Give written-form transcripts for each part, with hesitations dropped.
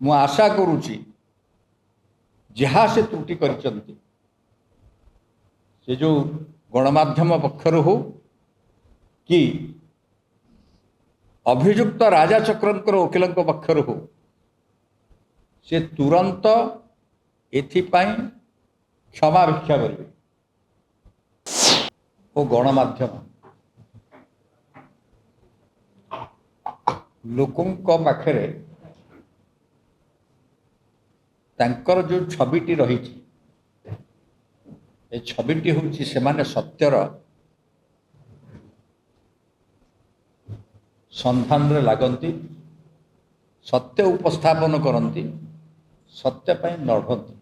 मु आशा करुच्ची जहाँ से त्रुटि करिसंती से जो गणमाध्यम पक्षर हो कि अभियुक्त राजा चक्रंकर वकिल पक्षर हो से तुरंत एथिपाई क्षमा भिक्षा करेंगे और गणमाध्यम लोकों पाखरे तांकर जो छविटी रही छविटी हूँ से माने सत्यर संधान रे लागंती सत्य उपस्थापन करती सत्य पाई लड़ती।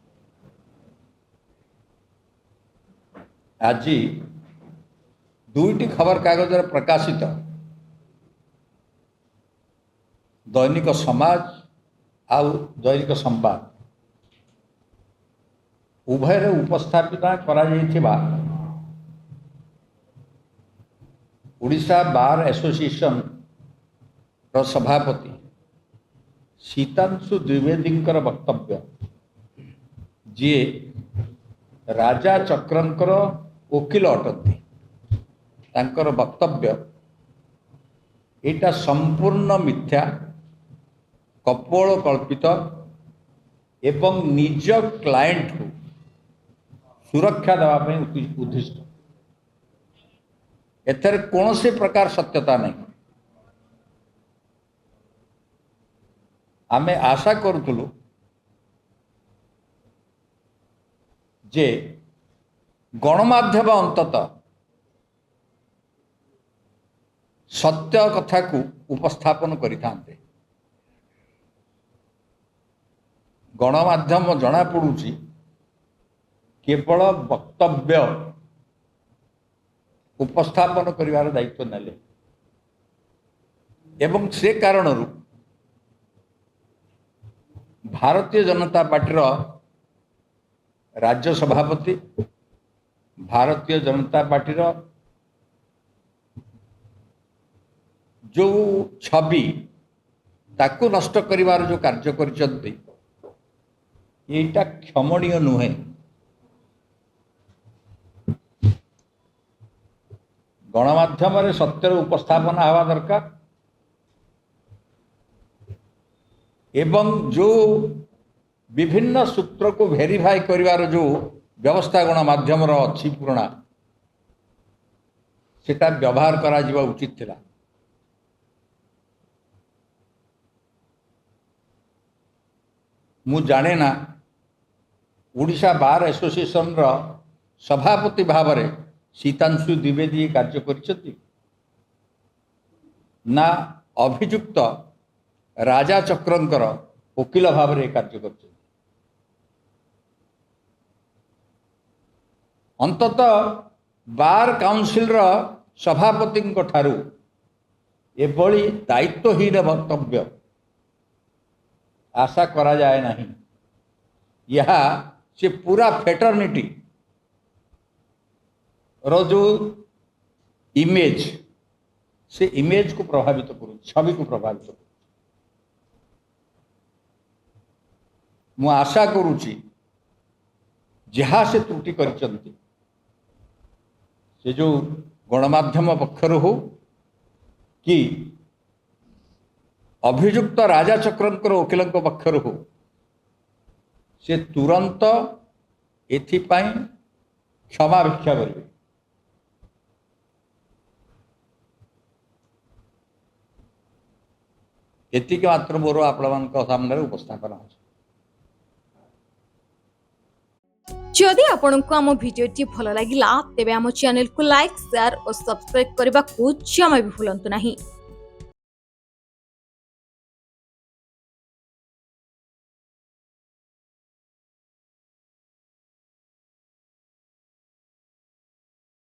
आज दुईटी खबर कागज प्रकाशित दैनिक समाज आउ दैनिक संवाद उभय उपस्थापित करा ओडिशा बार एसोसिएशन रो सभापति सीतांशु द्विवेदी वक्तव्य जी राजा चक्रंकर वकिल अटंती तांकर वक्तव्य एटा संपूर्ण मिथ्या कपोल कल्पित एवं निज क्लाएंट को सुरक्षा देवाई उद्दिष्ट एथर कौन से प्रकार सत्यता नहीं। आमे आशा करूँ जे गणमाध्यम अंततः सत्य कथा को उपस्थापन करिथांते। गणमाध्यम जना पड़ुची केवल वक्तव्य उपस्थापन करिवार दायित्व नेले एवं से कारणरू भारतीय जनता पार्टी राज्य सभापति भारतीय जनता पार्टी जो छवि ताकू नष्ट करिवार जो कार्य करिसंती एटा क्षमणीय नुहे। गणमाध्यम रे सत्यर उपस्थापना हवा दरकार एवं जो विभिन्न सूत्र को वेरीफाई करिवार जो व्यवस्था गणमाध्यम अच्छी पुराणा सेटा व्यवहार करा जिबा उचित थिला। मु जाने ना ओडिशा बार एसोसिएशन रो सभापति भाव में सीतांशु द्विवेदी कार्य करिसंती ना अभियुक्त राजा चक्रंकर वकिल भाव में कार्य कर। अंततः बार काउंसिल रो सभापति ठारू एभली दायित्वहीन वक्तव्य आशा करा जाए नहीं। यह से पूरा फेटर्निटी रो जो इमेज से इमेज को प्रभावित करू छवि को प्रभावित करू। मु आशा करुच्ची जहाँ से त्रुटि करिसंती से जो गणमाध्यम पक्षर हो कि अभियुक्त राजा चक्रंकर वकिल पक्षर हो से तुरंत एथिपाई क्षमा भिक्षा करेंगे। एतिक मात्र मोर आपण सामने उपस्थापन है। जदि आपंक आम भिडी भल लगा तेब आम चैनल को लाइक शेयर और सब्सक्राइब करने को जमा भी भूलु नहीं।